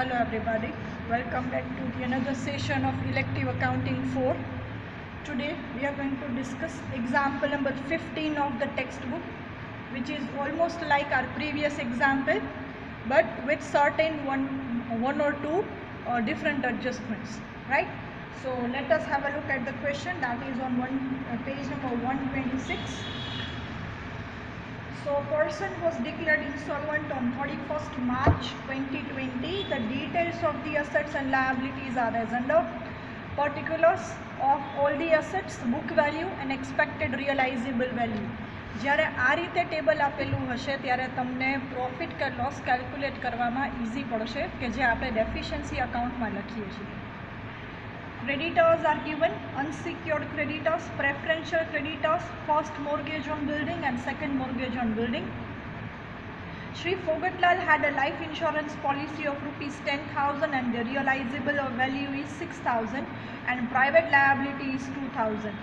Hello everybody, welcome back to the another session of Elective Accounting 4. Today we are going to discuss example number 15 of the textbook, which is almost like our previous example but with certain one or two different adjustments, right? So let us have a look at the question that is on page number 126. So a person was declared insolvent on 31st March 2020. The details of the assets and liabilities are as under. Particulars of all the assets, book value and expected realizable value. જ્યારે આ રીતે table આપેલું હશે ત્યારે તમને profit કે loss calculate કરવામાં easy પડશે કે જે આપણે ડેફિશિયન્સી અકાઉન્ટમાં લખીએ છીએ. Creditors are given, unsecured creditors, preferential creditors, first mortgage on building and second mortgage on building. Shri Fogatlal had a life insurance policy of rupees 10,000 and the realizable value is 6,000 and private liability is 2,000.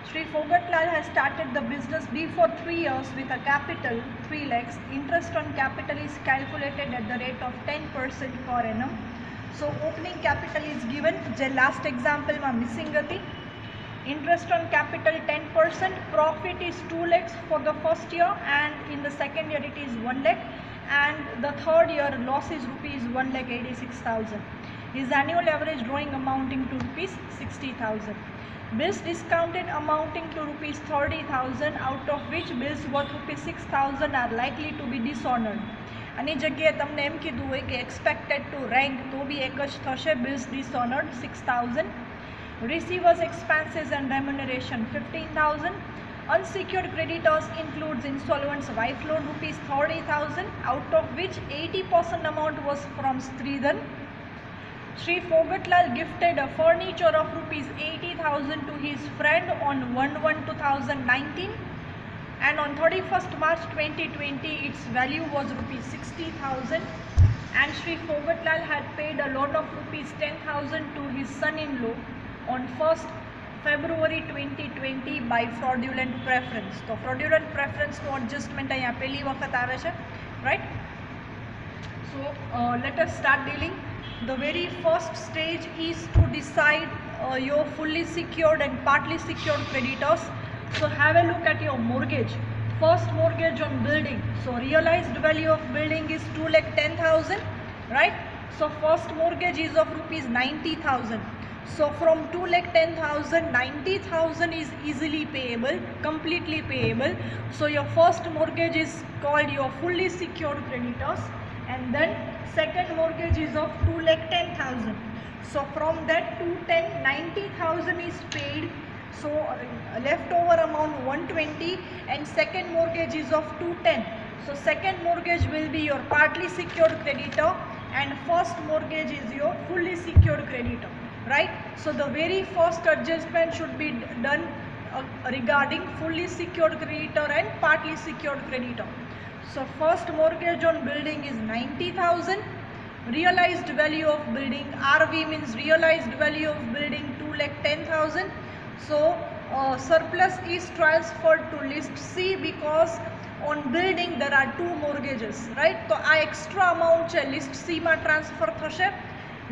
Shri Fogatlal has started the business before 3 years with a capital 3 lakhs. Interest on capital is calculated at the rate of 10% per annum. So opening capital is given, જે last example માં missing હતી. Interest on capital 10%, profit is 2 lakhs for the first year and in the second year it is 1 lakh and the third year loss is rupees 1,86,000. His annual average drawing amounting to rupees 60,000. Bills discounted amounting to rupees 30,000, out of which bills worth rupees 6,000 are likely to be dishonored. આની જગ્યાએ તમને એમ કીધું હોય કે expected two rank તો બી એક જ થશે. Bills dishonoured 6,000. Receivers expenses and remuneration 15,000. Unsecured creditors includes insolvent's wife loan rupees 30,000, out of which 80% amount was from Sridhar. Shri Fogatlal gifted a furniture of rupees 80,000 to his friend on 1/1/2019. And on 31st March 2020 its value was rupees 60,000 and Shri Fogatlal had paid a loan of rupees 10,000 to his son-in-law on 1st February 2020 by fraudulent preference. So fraudulent preference no adjustment અહીંયા પહેલી વખત આવે છે, right? So let us start dealing. The very first stage is to decide your fully secured and partly secured creditors. So have a look at your mortgage. First mortgage on building. So realized value of building is 2,10,000, right? So first mortgage is of rupees 90,000. So from 2,10,000, 90,000 is easily payable, completely payable. So your first mortgage is called your fully secured creditors, and then second mortgage is of 2,10,000. So from that 210, 90,000 is paid. So leftover amount 120 and second mortgage is of 210. So second mortgage will be your partly secured creditor and first mortgage is your fully secured creditor, right? So the very first adjustment should be done regarding fully secured creditor and partly secured creditor. So first mortgage on building is 90,000. Realized value of building, RV means realized value of building 2,10,000. So surplus is transferred to list C because on building there are two mortgages, right? So આ extra amount છે list C માં transfer થશે.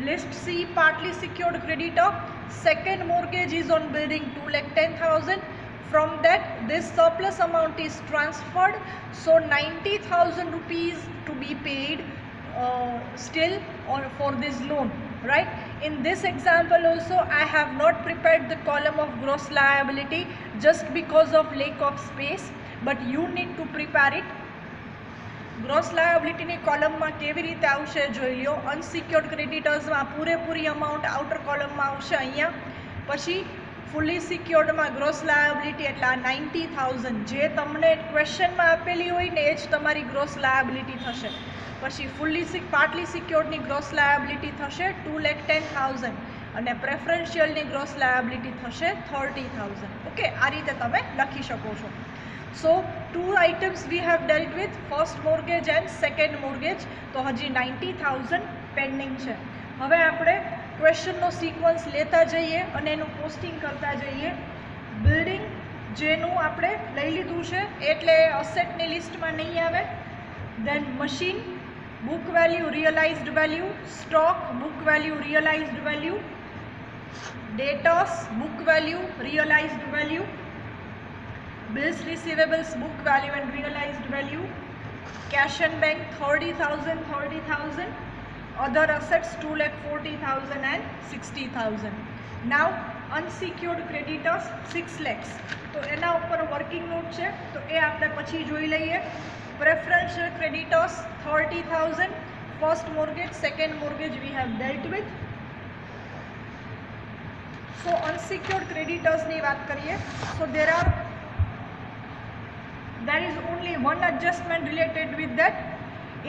List C partly secured creditor. Second mortgage is on building 2,10,000. From that this surplus amount is transferred. So 90,000 rupees to be paid still for this loan, right? In this example also I have not prepared the column of gross liability just because of lack of space, but you need to prepare it. Gross liability ની કોલમમાં કેવી રીતે આવશે જોઈ લો. Unsecured ક્રેડિટર્સમાં પૂરેપૂરી amount outer કોલમમાં આવશે અહીંયા. પછી ફુલ્લી સિક્યોર્ડમાં ગ્રોસ લાયબિલિટી એટલે 90,000 જે તમને ક્વેશ્ચનમાં આપેલી હોય ને એ જ તમારી ગ્રોસ લાયબિલિટી થશે. પછી ફુલ્લી પાર્ટલી સિક્યોર્ડની ગ્રોસ લાયબિલિટી થશે 2,10,000 અને પ્રેફરન્શિયલની ગ્રોસ લાયબિલિટી થશે 30,000. ઓકે, આ રીતે તમે લખી શકો છો. So two items we have dealt with, first mortgage and second mortgage. તો હજી 90,000 પેન્ડિંગ છે. હવે આપણે ક્વેશ્ચનનો સિક્વન્સ લેતા જઈએ અને એનું પોસ્ટિંગ કરતા જઈએ. બિલ્ડિંગ જેનું આપણે લઈ લીધું છે એટલે અસેટની લિસ્ટમાં નહીં આવે. Then machine book value, realized value, stock, book value, realized value, debtors, book value, realized value, bills receivables, book value and realized value, cash and bank 30,000, other assets 2,40,000 and 60,000. Now unsecured creditors 6 lakhs. તો એના ઉપર working note છે તો એ આપણે પછી જોઈ લઈએ. Preferential creditors 30,000, first mortgage, second mortgage we have dealt with. So unsecured creditors ની વાત કરીએ. So there is only one adjustment related with that.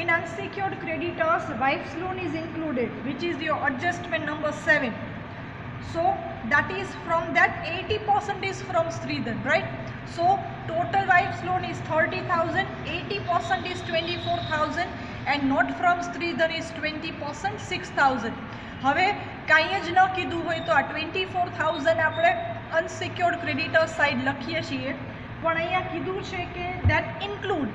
In unsecured creditors, wife's loan is included, which is your adjustment number 7. So that is from that 80% is from Sridhar, right? So total wife's loan is 30,000, 80% is 24,000 and not from Sridhar is 20%, 6,000. હવે કાંઈ જ ન કીધું હોય તો આ 24,000 આપણે unsecured creditors side લખીએ છીએ, પણ અહીંયા કીધું છે કે that include.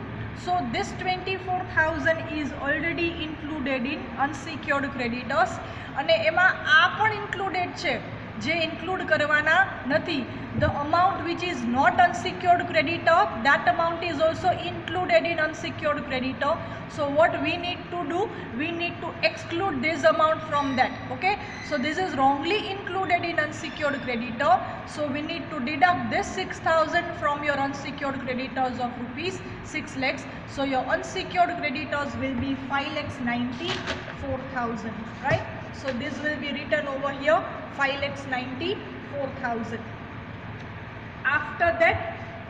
So this 24,000 is already included in unsecured creditors અને એમાં આ પણ included છે જે include કરવાના નથી. The amount which is not unsecured creditor, that amount is also included in unsecured creditor. So what we need to do, we need to exclude this amount from that. Okay, so this is wrongly included in unsecured creditor, so we need to deduct this 6,000 from your unsecured creditors of rupees 6 lakhs. So your unsecured creditors will be 5,94,000, right? So this will be written over here 5,94,000. After that,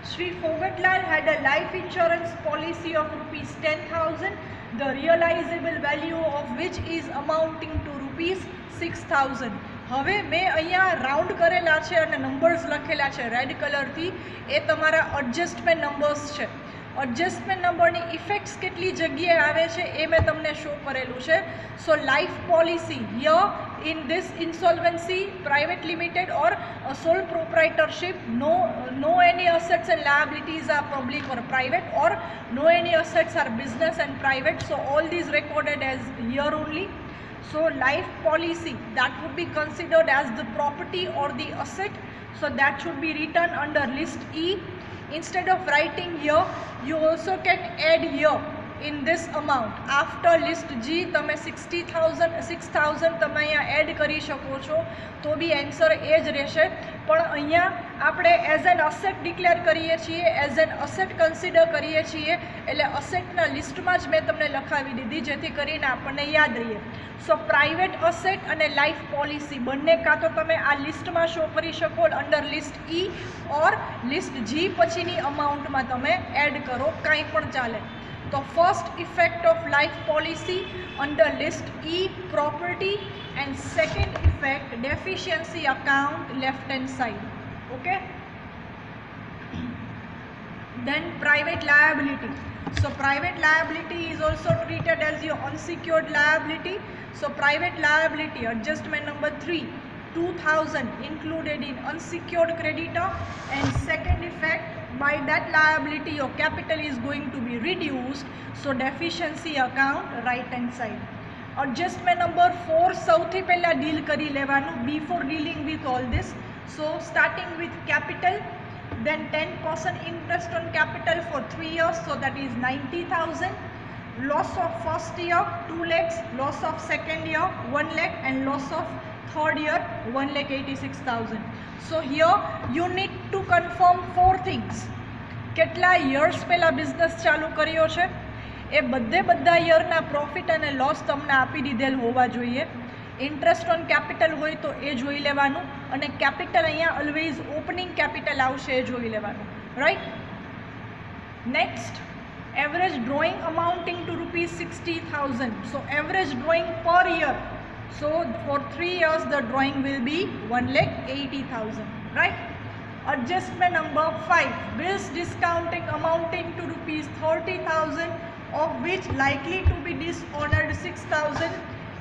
Shri Fogatlal had a life insurance policy of rupees 10,000, the realizable value of which is amounting to rupees 6,000. હવે મેં અહીંયા round કરેલા છે અને numbers લખેલા છે red કલરથી, એ તમારા એડજસ્ટમેન્ટ નંબર્સ છે. એડજસ્ટમેન્ટ નંબરની ઇફેક્ટ્સ કેટલી જગ્યાએ આવે છે એ મેં તમને શો કરેલું છે. So life policy here in this insolvency, private limited or sole proprietorship, no any assets and liabilities are public or private, or no any assets are business and private. So all these recorded as here only. So life policy, that would be considered as the property or the asset, so that should be written under list E. Instead of writing here, you also can add here in this amount. After list G તમે 6,000 તમે અહીંયા add કરી શકો છો તો B answer એ જ રહેશે. પણ અહીંયા આપણે એઝ એન અસેટ ડિક્લેર કરીએ છીએ, એઝ એન અસેટ કન્સિડર કરીએ છીએ, એટલે અસેટના લિસ્ટમાં જ મેં તમને લખાવી દીધી જેથી કરીને આપણને યાદ રહીએ. સો પ્રાઇવેટ અસેટ અને લાઈફ પોલિસી બંને કાં તો તમે આ લિસ્ટમાં શો કરી શકો અંડર લિસ્ટ E ઓર લિસ્ટ G પછીની અમાઉન્ટમાં તમે એડ કરો, કાંઈ પણ ચાલે. The first effect of life policy under list E, property, and second effect deficiency account left hand side. Okay, then private liability. So private liability is also treated as your unsecured liability. So private liability adjustment number 3, 2,000 included in unsecured creditor, and second effect, by that liability your capital is going to be reduced, so deficiency account right hand side. Adjustment number 4 સૌથી પહેલા deal કરી લેવાનું before dealing with all this. So starting with capital, then 10% interest on capital for 3 years, so that is 90,000. Loss of first year 2 lakhs, loss of second year 1 lakh, and loss of third year 1,86,000. So here you need to confirm 4 things. કેટલા years પહેલા business ચાલુ કર્યો છે, એ બધા યરના profit અને loss તમને આપી દીધેલ હોવા જોઈએ. ઇન્ટરેસ્ટ ઓન કેપિટલ હોય તો એ જોઈ લેવાનું, અને કેપિટલ અહીંયા ઓલવેઝ ઓપનિંગ કેપિટલ આવશે એ જોઈ લેવાનું, right. Next, average drawing amounting to rupees 60,000. So average drawing per year, so for 3 years the drawing will be 1,80,000, right. Adjustment number 5, bills discounting amounting to rupees 30,000, of which likely to be dishonored 6,000.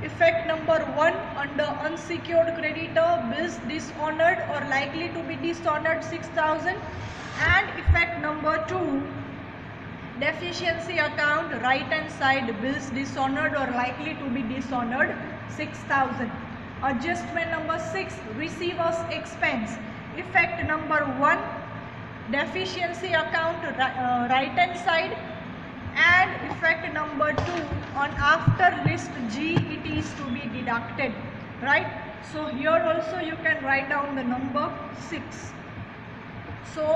Effect number 1 under unsecured creditor, bills dishonored or likely to be dishonored 6,000. And effect number 2, deficiency account, right hand side, bills dishonored or likely to be dishonored, 6,000. Adjustment number 6, receivers expense. Effect number 1, deficiency account, right hand side, and effect number 2, on after list G it is to be deducted, right? So here also you can write down the number 6. So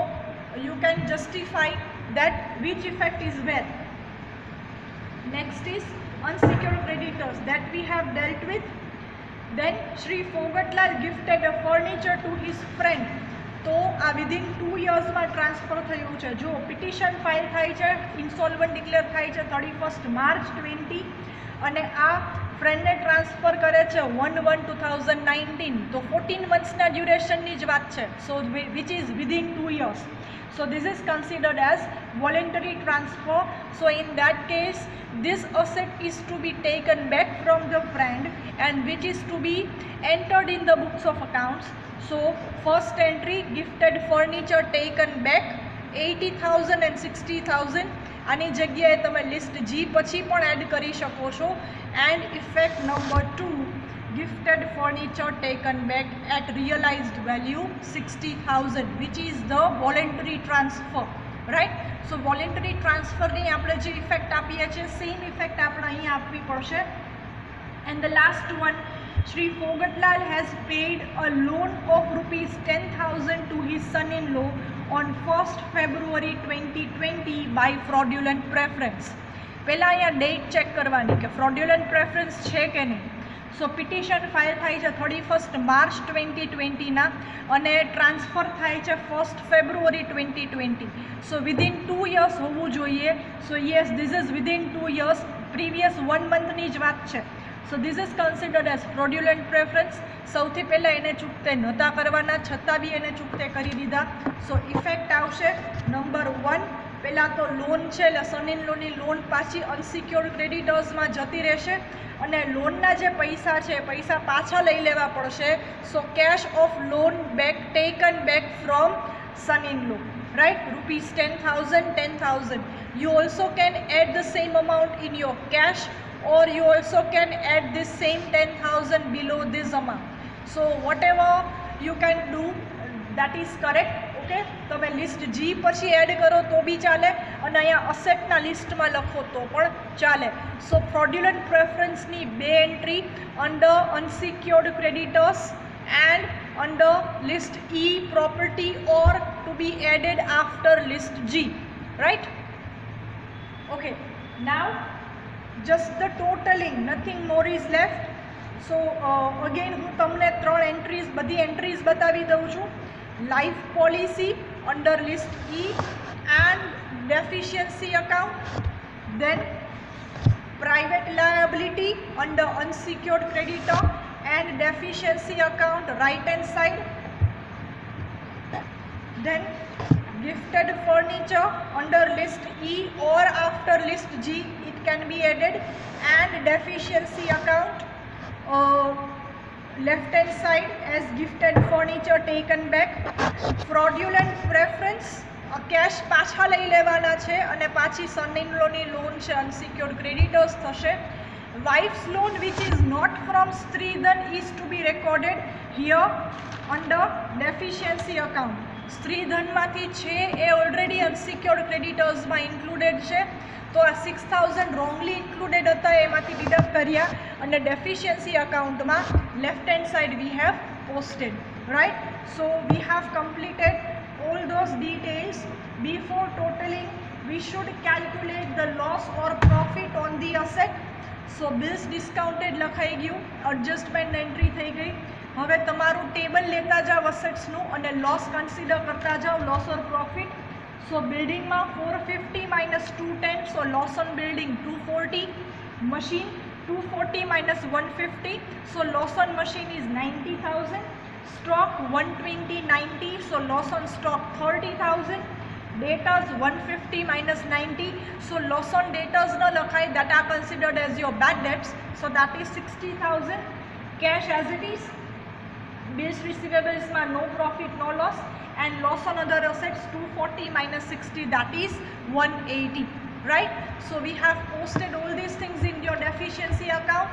you can justify that which effect is where. Next is unsecured creditors that we have dealt with. Then Shri Fogatlal gifted a furniture to his friend. તો આ within 2 યર્સમાં transfer થયું છે. જો petition file થાય છે, ઇન્સોલ્વન્ટ declare થાય છે 31 March 20 અને આ ફ્રેન્ડને ટ્રાન્સફર કરે છે 1/1/2019, તો 14 મંથ્સના ડ્યુરેશનની જ વાત છે. So which is within 2 years. So this is considered as voluntary transfer. So in that case, this asset is to be taken back from the friend and which is to be entered in the books of accounts. So first entry, gifted furniture taken back 80,000 and 60,000. આની જગ્યાએ તમે list G પછી પણ add કરી શકો છો. And effect number 2, gifted furniture taken back at realized value 60,000, which is the voluntary transfer, right? So voluntary transfer ની આપણે જે ઇફેક્ટ આપીએ છીએ સેમ ઇફેક્ટ આપણે અહીં આપવી પડશે. And the last one, Shri Fogatlal has paid a loan of rupees 10,000 to his son-in-law on 1st February 2020 by fraudulent preference. પહેલાં અહીંયા ડેટ ચેક કરવાની કે fraudulent preference છે કે નહીં. સો પિટિશન ફાઇલ થાય છે 31 માર્ચ 2020ના અને ટ્રાન્સફર થાય છે 1st ફેબ્રુઆરી 2020. સો વિધિન 2 યર્સ હોવું જોઈએ. સો yes, this is within 2 years. Previous 1 મંથની જ વાત છે. So this is considered as fraudulent preference. સૌથી પહેલાં એને ચૂકતે નહોતા કરવાના છતાં બી એને ચૂકતે કરી દીધા. સો ઇફેક્ટ આવશે નંબર 1, પહેલાં તો લોન છે એટલે સન ઇન લોની લોન પાછી અનસિક્યોર્ડ ક્રેડિટર્સમાં જતી રહેશે અને લોનના જે પૈસા છે પૈસા પાછા લઈ લેવા પડશે. So cash of loan back taken back from son in law, right? Rupees 10,000. You also can add the same amount in your cash or you also can add this same 10,000 below this amount. So whatever you can do, that is correct. Okay, તમે list G પછી add કરો તો બી ચાલે અને અહીંયા અસેટના લિસ્ટમાં લખો તો પણ ચાલે. સો ફ્રોડ્યુલન્ટ પ્રેફરન્સની 2 entry under unsecured creditors and under list E property or to be added after list G, right? Okay, now just the totaling, nothing more is left. So again હું તમને 3 એન્ટ્રીઝ, બધી entries બતાવી દઉં છું. Life policy under list E and deficiency account, then private liability under unsecured creditor and deficiency account right hand side, then gifted furniture under list E or after list G it can be added, and deficiency account left hand side as gifted furniture taken back. Fraudulent preference, cash પાછા લઈ લેવાના છે અને પાછી son in લોની loan છે unsecured creditors થશે. Wife's loan which is not from stridhan is to be recorded here under deficiency account. સ્ત્રીધનમાંથી છે એ ઓલરેડી અનસિક્યોર્ડ ક્રેડિટર્સમાં ઇન્ક્લુડેડ છે. તો આ 6,000 રોંગલી ઇન્ક્લુડેડ હતા એમાંથી ડિડક્ટ કર્યા અને ડેફિશિયન્સી અકાઉન્ટમાં left hand side we have posted, right? So we have completed all those details. Before totaling we should calculate the loss or profit on the asset. So bills discounted લખાઈ ગયું, adjustment entry થઈ ગઈ. હવે તમારું table લેતા જાઓ અસેટ્સનું અને loss consider કરતા જાઓ, લોસ ઓર પ્રોફિટ. સો બિલ્ડિંગમાં 450 minus 210, so loss on building 240, machine 240 minus 150, so loss on machine is 90,000, stock 120 90, so loss on stock 30,000, datas 150 minus 90, so loss on datas no lakhai, that are considered as your bad debts, so that is 60,000. Cash as it is, bills receivables ma no profit no loss, and loss on other assets 240 minus 60, that is 180, right? So we have posted all these things in your deficiency account.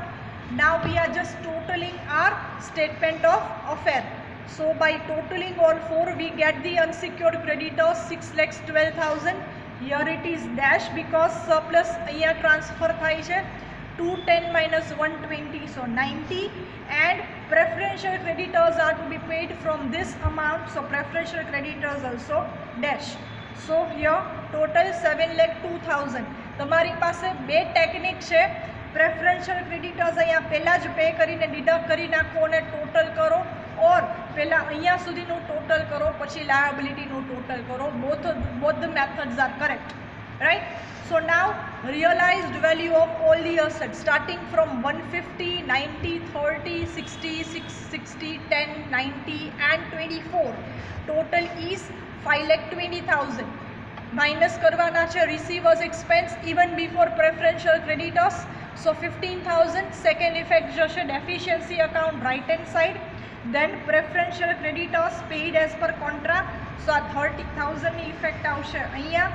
Now we are just totaling our statement of affair. So by totaling all four, we get the unsecured creditors 6,12,000. Here it is dash because surplus here transfer થાય છે. 210 minus 120, so 90, and preferential creditors are to be paid from this amount, so preferential creditors also dash. So here total 7,02,000. તમારી પાસે બે technique છે. Preferential creditors અહીંયા પહેલાં જ pay કરીને ડિડક્ટ કરી નાખો અને ટોટલ કરો, ઓર પહેલાં અહીંયા સુધીનું ટોટલ કરો પછી લાયબિલિટીનું ટોટલ કરો. both the methods are correct, right? So now realized value of all the assets starting from 150, 90, 30, 60, 60, 10, 90 and 24. Total is 5,20,000. Minus करवाना है receivers expense even before preferential creditors. So 15,000. Second effect जैसे deficiency account right hand side. Then preferential creditors paid as per contract. So 30,000 effect આવશે અહીંયા.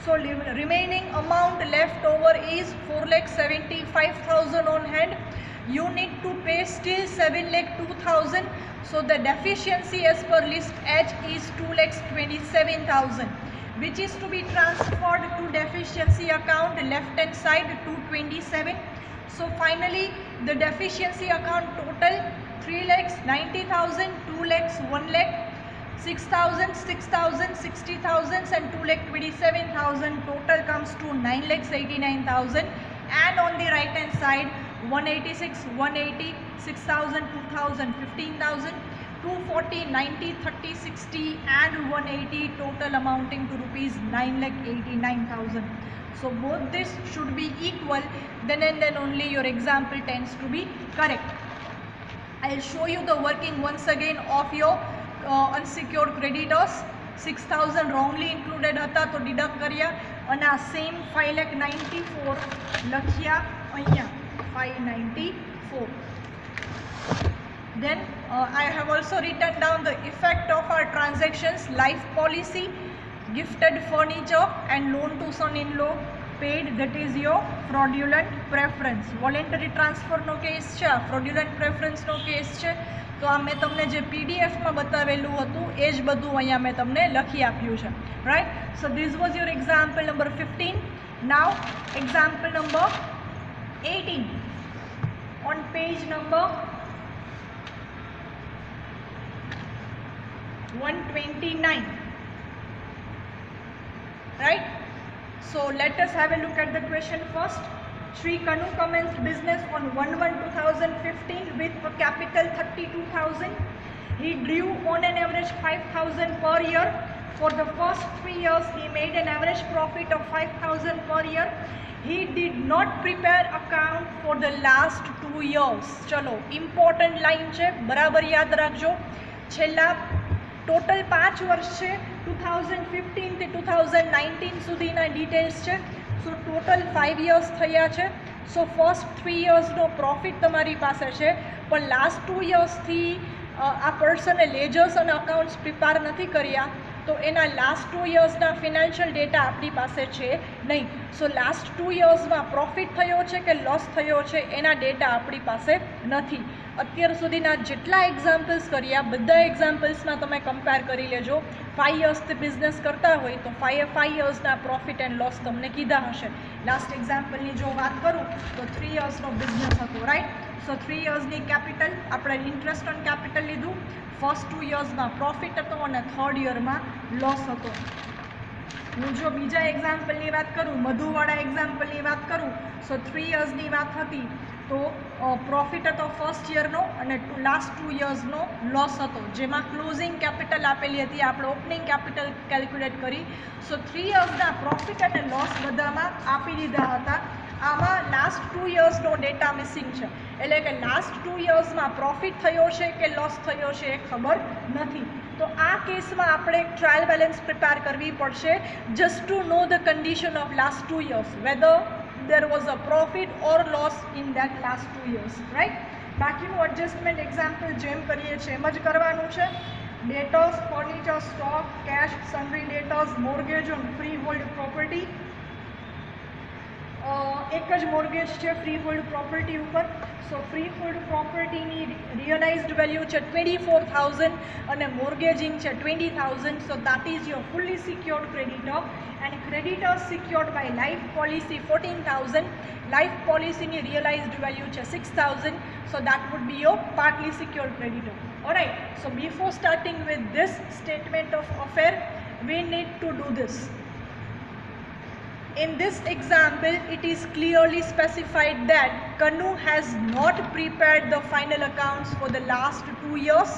So remaining amount left over is 4,75,000 on hand. You need to pay still 7,02,000. So the deficiency as per list H is 2,27,000, which is to be transferred to deficiency account left hand side 227. So finally the deficiency account total 3,90,000, 2,00,000, 1,00,000, 6,000, 6,000, 60,000 and 2,27,000. Total comes to 9,89,000. And on the right hand side 186, 180, 6,000, 2,000, 15,000, 240, 90, 30, 60 and 180, total amounting to rupees 9,89,000. So both this should be equal, then and then only your example tends to be correct. I'll show you the working once again of your unsecured creditors. 6,000 wrongly included હતા તો deduct કર્યા અને આ same 5,94,000 લખ્યા અહીંયા 594. Then I have also written down the effect of our transactions: life policy, gifted furniture and loan to son-in-law paid, that is your fraudulent preference. Voluntary transfer no case છે, fraudulent preference નો case છે. તો આ મેં તમને જે પીડીએફમાં બતાવેલું હતું એ જ બધું અહીંયા મેં તમને લખી આપ્યું છે, right? So this was your example number 15. Now example number 18 on page number 129, right? So let us have a look at the question first. Shri Kanu commenced business on 1/1/2015 with a capital 32,000. He drew on an average 5,000 per year. For the first 3 years he made an average profit of 5,000 per year. He did not prepare account for the last 2 years. चलो important line છે, બરાબર યાદ રાખજો. છેલ્લા total 5 વર્ષ છે, 2015 થી 2019 સુધીના ડિટેલ્સ છે. સો ટોટલ 5 years થયા છે. સો ફર્સ્ટ 3 yearsનો પ્રોફિટ તમારી પાસે છે, પણ લાસ્ટ 2 yearsથી આ પર્સને લેજર્સ અને અકાઉન્ટ્સ પ્રિપેર નથી કર્યા, તો એના લાસ્ટ 2 yearsના ફિનાન્શિયલ ડેટા આપણી પાસે છે નહીં. સો લાસ્ટ 2 yearsમાં પ્રોફિટ થયો છે કે લોસ થયો છે એના ડેટા આપણી પાસે નથી. અત્યાર સુધીના જેટલા એક્ઝામ્પલ્સ કર્યા બધા એક્ઝામ્પલ્સમાં તમે કમ્પેર કરી લેજો. 5 yearsથી બિઝનેસ કરતા હોય તો 5 yearsના પ્રોફિટ એન્ડ લોસ તમને કીધા હશે. લાસ્ટ એક્ઝામ્પલની જો વાત કરું તો 3 yearsનો બિઝનેસ હતો, રાઈટ? સો 3 yearsની કેપિટલ આપણે ઇન્ટરેસ્ટ ઓન કેપિટલ લીધું. ફર્સ્ટ 2 yearsમાં પ્રોફિટ હતો અને થર્ડ યરમાં લોસ હતો. હું જો બીજા એક્ઝામ્પલની વાત કરું, મધુવાળા એક્ઝામ્પલની વાત કરું, સો 3 yearsની વાત હતી તો પ્રોફિટ હતો ફર્સ્ટ યરનો અને લાસ્ટ 2 yearsનો લોસ હતો, જેમાં ક્લોઝિંગ કેપિટલ આપેલી હતી, આપણે ઓપનિંગ કેપિટલ કેલ્ક્યુલેટ કરી. સો 3 yearsના પ્રોફિટ અને લોસ બધામાં આપી દીધા હતા. આમાં લાસ્ટ 2 yearsનો ડેટા મિસિંગ છે, એટલે કે લાસ્ટ 2 yearsમાં પ્રોફિટ થયો છે કે લોસ થયો છે એ ખબર નથી. તો આ કેસમાં આપણે એક ટ્રાયલ બેલેન્સ પ્રિપેર કરવી પડશે just to know the condition of last 2 years, વેધર there was a profit or loss in that last 2 years, right? બાકીનું એડજસ્ટમેન્ટ એક્ઝામ્પલ જેમ કરીએ છીએ એમ જ કરવાનું છે. Debtors, furniture, stock, cash, sundry debtors, mortgage on free hold property, एक ज मोर्गेज है फ्री होल्ड प्रॉपर्टी ऊपर. So free hold property realised value है 24,000 और मोर्गेजिंग है 20,000. So that is your fully secured creditor. And creditors secured by life policy 14,000. Life policy realised value है 6,000. So that would be your partly secured creditor. Alright, so before starting with this statement of affair we need to do this. In this example, it is clearly specified that Kanu has not prepared the final accounts for the last 2 years.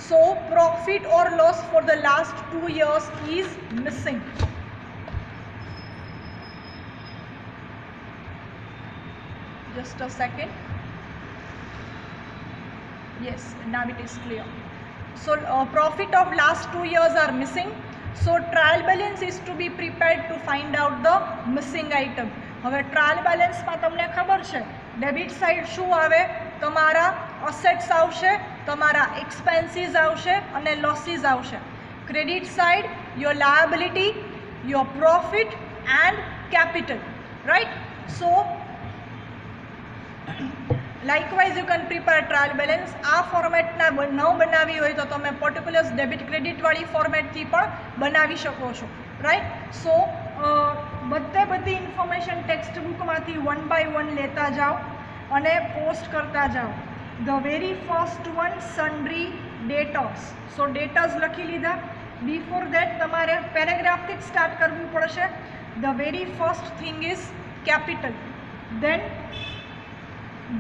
So, profit or loss for the last 2 years is missing. Just a second. Yes, now it is clear. So, profit of last 2 years are missing. So, trial balance is to be prepared to find out the missing item. હવે trial બેલેન્સમાં તમને ખબર છે debit side શું આવે, તમારા assets આવશે, તમારા expenses આવશે અને લોસીસ આવશે. Credit side your liability, your profit and capital, right. So likewise you can prepare trial balance. આ ફોર્મેટના ન બનાવી હોય તો તમે પર્ટિક્યુલર્સ ડેબિટ ક્રેડિટવાળી ફોર્મેટથી પણ બનાવી શકો છો, રાઈટ. સો બધી ઇન્ફોર્મેશન ટેક્સ્ટ બુકમાંથી 1 by 1 લેતા જાઓ અને પોસ્ટ કરતા જાઓ. The very first one sundry debtors. So debtors લખી લીધા. બિફોર દેટ તમારે પેરેગ્રાફથી જ સ્ટાર્ટ કરવું પડશે. The very first thing is capital. Then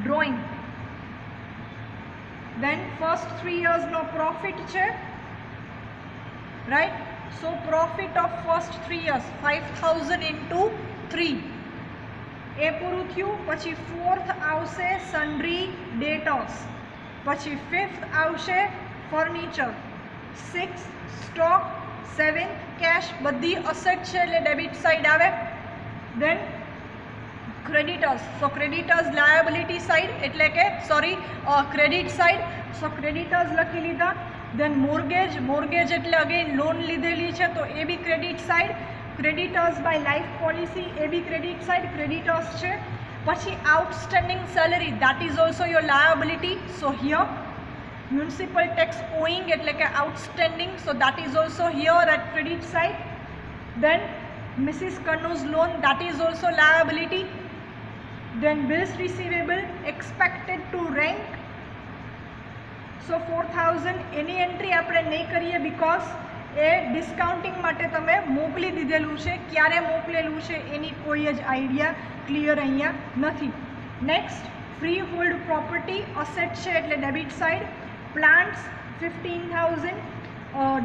drawing. Then first 3 years no profit છે, right. So profit of first 3 years 5,000 into 3 એ પૂરું થયું. પછી 4th આવશે sundry debtors, પછી 5th આવશે furniture, 6th stock, 7th cash. બધી અસેટ છે એટલે ડેબિટ સાઇડ આવે. Then creditors. So creditors liability side એટલે કે ક્રેડિટ સાઇડ. સો ક્રેડિટર્સ લખી લીધા. Then mortgage. મોર્ગેજ એટલે અગેન લોન લીધેલી છે તો એ બી credit side. Creditors by life policy એ બી ક્રેડિટ સાઇડ, ક્રેડિટર્સ છે. પછી outstanding salary, that is also your liability. So here municipal tax owing એટલે કે outstanding. So that is also here at credit side. Then Mrs. Kanu's loan, that is also liability. Then bills receivable expected to rank. So 4,000 any entry આપણે નહીં કરીએ because એ ડિસ્કાઉન્ટિંગ માટે તમે મોકલી દીધેલું છે. ક્યારે મોકલેલું છે એની કોઈ જ આઈડિયા ક્લિયર અહીંયા નથી. Next free hold property asset છે એટલે debit side. Plants 15,000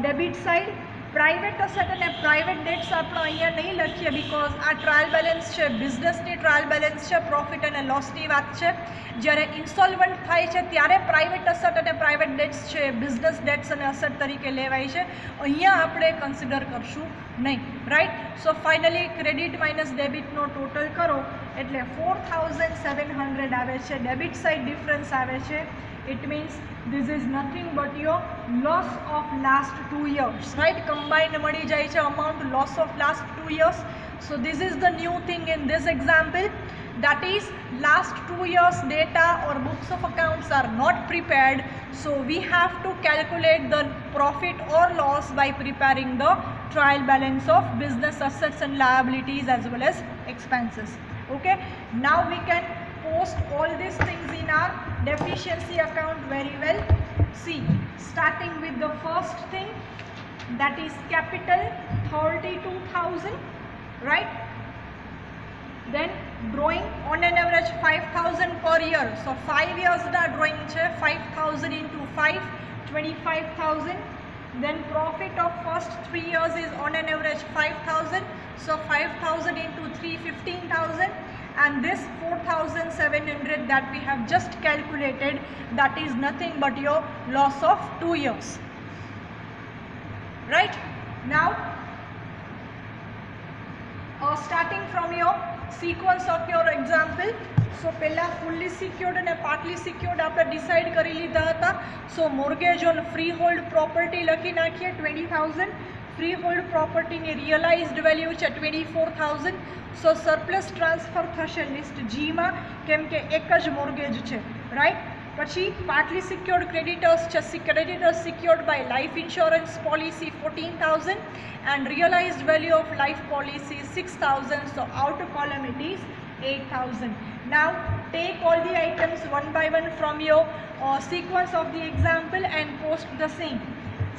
debit side. Private asset અને પ્રાઇવેટ ડેટ્સ આપણે અહીંયા નહીં લખીએ બિકોઝ આ ટ્રાયલ બેલેન્સ છે, બિઝનેસની ટ્રાયલ બેલેન્સ છે, પ્રોફિટ અને લોસની વાત છે. જ્યારે ઇન્સોલ્વન્ટ થાય છે ત્યારે પ્રાઇવેટ અસેટ અને પ્રાઇવેટ ડેટ્સ છે બિઝનેસ ડેટ્સ અને અસેટ તરીકે લેવાય છે. અહીંયા આપણે કન્સિડર કરશું નહીં, right. So finally credit minus ડેબિટનો ટોટલ કરો એટલે 4,700 આવે છે. ડેબિટ સાઇડ ડિફરન્સ આવે છે. It means this is nothing but your loss of last 2 years, right. Combined મળી જાય છે amount loss of last 2 years. So this is the new thing in this example, that is last 2 years data or books of accounts are not prepared. So we have to calculate the profit or loss by preparing the trial balance of business assets and liabilities as well as expenses. Okay, now we can post all these things in our deficiency account very well. See, starting with the first thing, that is capital 32,000, right. Then drawing on an average 5,000 per year. So 5 years na drawing છે. 5,000 into 5 25,000. Then profit of first 3 years is on an average 5,000. So 5,000 into 3 15,000. And this 4,700 that we have just calculated, that is nothing but your loss of 2 years, right. Now starting from your sequence of your example, so પહેલા fully secured અને partly secured આપણે decide કરી લીધા હતા. So mortgage on freehold property લખી નાખીએ 20,000. Free hold પ્રોપર્ટીની realized value છે 24,000. સો સરપ્લસ ટ્રાન્સફર થશે લિસ્ટ જીમાં, કેમ કે એક જ મોર્ગેજ છે, રાઈટ. પછી પાર્ટલી સિક્યોર્ડ ક્રેડિટર્સ છે, creditors secured by life insurance policy 14,000 and realized value of life policy 6,000. So outer column it is 8,000. Now take all the items one by one from your sequence of the example and post the same.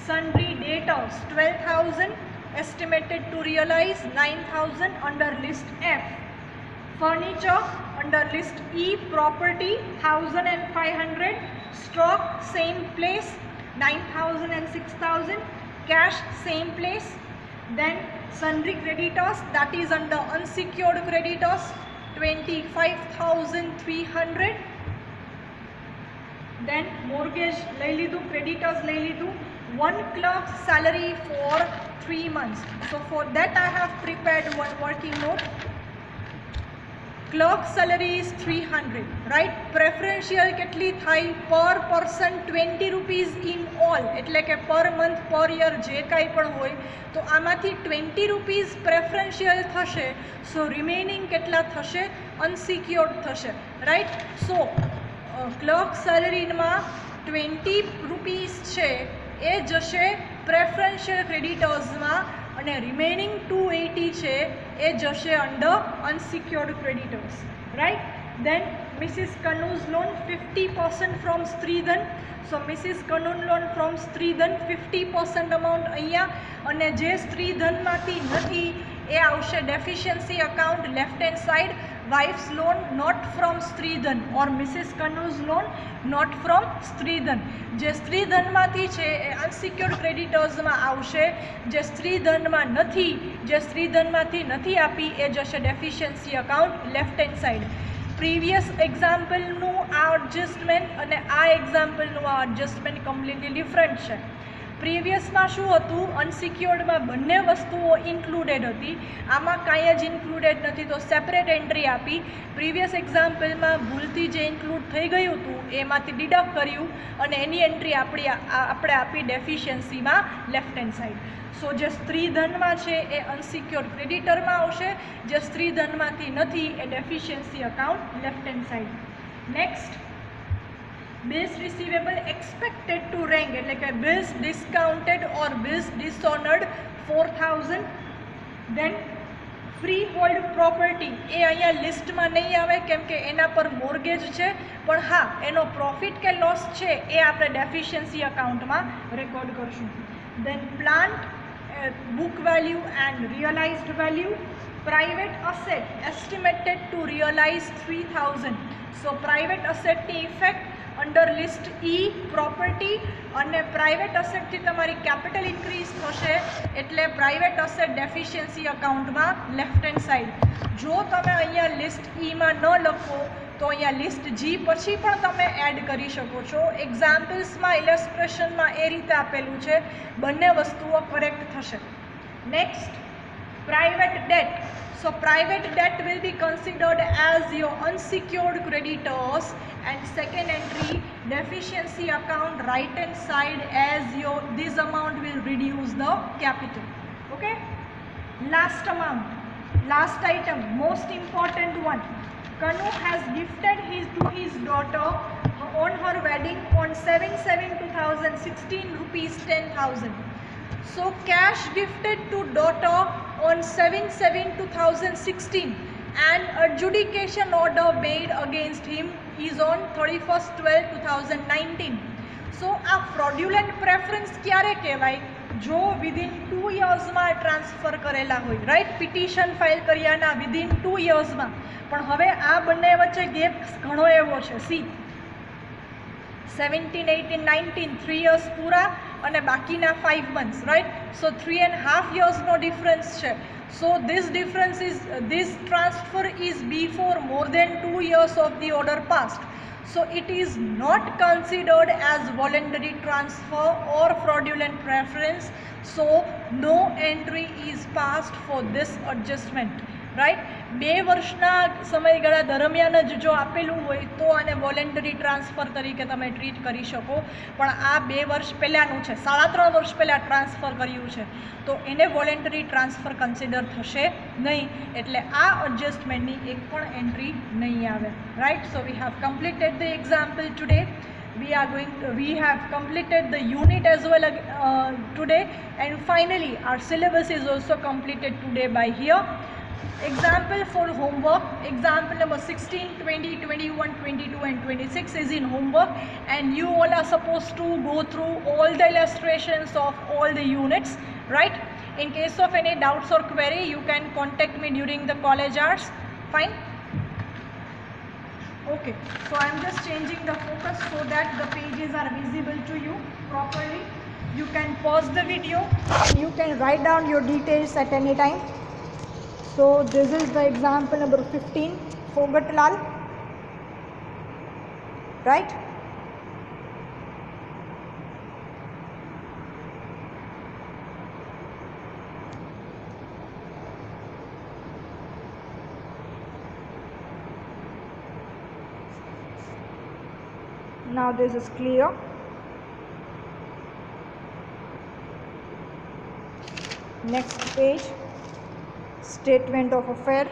Sundry debtors 12,000, estimated to realize 9,000 under list F. Furniture under list E, property 1,500, stock same place 9,000 and 6,000, cash same place. Then sundry creditors, that is under unsecured creditors 25,300. Then mortgage લઈ લીધું, creditors લઈ લીધું. One clerk's salary for 3 months. So for that I have prepared one working note. Clerk salary is 300, right? Preferential કેટલી થાય? Per person 20 rupees in all, એટલે કે per month per year જે કાંઈ પણ હોય તો આમાંથી 20 rupees preferential થશે. So remaining કેટલા થશે? Unsecured થશે, right? So clerk salary માં 20 rupees છે એ જશે પ્રેફરન્શિયલ ક્રેડિટર્સમાં અને રિમેનિંગ 280 છે એ જશે under unsecured creditors, right. Then Mrs Kanu's loan 50% from stridhan. So Mrs Kanun loan from stridhan 50% amount અહીંયા, અને જે સ્ત્રીધનમાંથી નથી એ આવશે deficiency account left hand side. Wife's loan not from stridhan or Mrs Kanu's loan not from stridhan. જે સ્ત્રીધનમાંથી છે એ અનસિક્યોર્ડ ક્રેડિટર્સમાં આવશે. જે સ્ત્રીધનમાં નથી, જે સ્ત્રીધનમાંથી નથી આપી એ જશે deficiency account left hand side. Previous એક્ઝામ્પલનું આ એડજસ્ટમેન્ટ અને આ એક્ઝામ્પલનું આ એડજસ્ટમેન્ટ કમ્પ્લીટલી ડિફરન્ટ છે. પ્રીવિયસમાં શું હતું? અનસિક્યોર્ડમાં બંને વસ્તુઓ ઇન્ક્લુડેડ હતી, આમાં કાંઈ જ ઇન્ક્લુડેડ નથી તો સેપરેટ એન્ટ્રી આપી. પ્રીવિયસ એક્ઝામ્પલમાં ભૂલથી જે ઇન્ક્લુડ થઈ ગયું હતું એમાંથી ડિડક્ટ કર્યું અને એની એન્ટ્રી આપણે આપી ડેફિશિયન્સીમાં લેફ્ટ હેન્ડ સાઇડ. સો જે સ્ત્રીધનમાં છે એ અનસિક્યોર્ડ ક્રેડિટરમાં આવશે, જે સ્ત્રીધનમાંથી નથી એ deficiency account left hand side. Next, bills receivable expected to rank, એટલે કે bills discounted or bills dishonored 4,000. then free hold property એ અહીંયા લિસ્ટમાં નહીં આવે કેમ કે એના પર મોર્ગેજ છે, પણ હા એનો પ્રોફિટ કે લોસ છે એ આપણે ડેફિશિયન્સી અકાઉન્ટમાં રેકોર્ડ કરશું. then plant book value and realized value. private asset estimated to realize 3,000. so private asset ની ઇફેક્ટ અંડર લિસ્ટ ઈ પ્રોપર્ટી, અને પ્રાઇવેટ અસેટથી તમારી કેપિટલ ઇન્ક્રીઝ થશે એટલે પ્રાઇવેટ અસેટ ડેફિશિયન્સી અકાઉન્ટમાં લેફ્ટ હેન્ડ સાઇડ. જો તમે અહીંયા લિસ્ટ ઈમાં ન લખો તો અહીંયા લિસ્ટ જી પછી પણ તમે એડ કરી શકો છો. એક્ઝામ્પલ્સમાં ઇલસ્ટ્રેશનમાં એ રીતે આપેલું છે, બંને વસ્તુઓ કરેક્ટ થશે. Next, private debt. So private debt will be considered as your unsecured creditors, and second entry deficiency account right hand side as your this amount will reduce the capital. Okay, last amount, last item, most important one. Kanu has gifted to his daughter on her wedding on 7/7/2016 rupees 10,000. So cash gifted to daughter on 7/7/2016 and adjudication order made against him is on 31/12/2019. So આ fraudulent preference ક્યારે કહેવાય? જો within 2 yearsમાં transfer કરેલા હોય, right. Petition file કર્યાના within 2 yearsમાં, પણ હવે આ બંને વચ્ચે ગેપ ઘણો એવો છે. સી 17, 18, 19 3 years પૂરા અને બાકીના 5 months, right? So 3.5 years no difference છે. So this difference is, this transfer is before more than 2 years of the order passed. So it is not considered as voluntary transfer or fraudulent preference. So no entry is passed for this adjustment. Right. 2 વર્ષના સમયગાળા દરમિયાન જ જો આપેલું હોય તો આને voluntary transfer તરીકે તમે ટ્રીટ કરી શકો, પણ આ 2 વર્ષ પહેલાંનું છે, 3.5 વર્ષ પહેલાં ટ્રાન્સફર કર્યું છે, તો એને વોલેન્ટરી ટ્રાન્સફર કન્સિડર થશે નહીં, એટલે આ એડજસ્ટમેન્ટની એક પણ એન્ટ્રી નહીં આવે. Right. So we have completed the example today. We have completed the unit as well today, and finally our syllabus is also completed today by here. Example for homework, example number 16, 20, 21, 22 and 26 is in homework, and you all are supposed to go through all the illustrations of all the units, right? In case of any doubts or query, you can contact me during the college hours. Fine. Okay, so I am just changing the focus so that the pages are visible to you properly. You can pause the video and you can write down your details at any time. So this is the example number 15, Fogatlal, right? Now this is clear. Next page, statement of affair.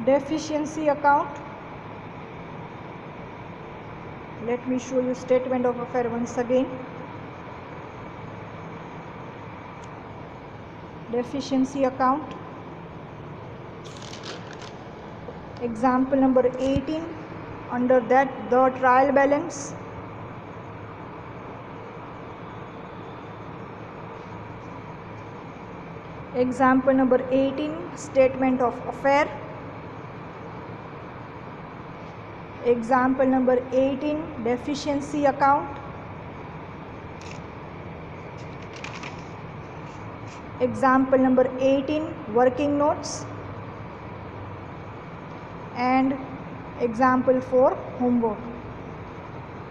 Deficiency account. Let me show you statement of affair once again. Deficiency account. Example number 18, under that the trial balance. Example number 18, statement of affair. Example number 18, deficiency account. Example number 18, working notes. And example 4, homework.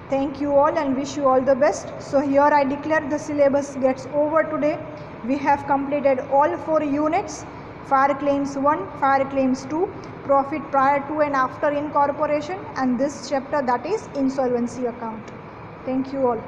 Thank you all and wish you all the best. So here I declare the syllabus gets over today. We have completed all 4 units: fire claims 1, fire claims 2, profit prior to and after incorporation, and this chapter, that is insolvency account. Thank you all.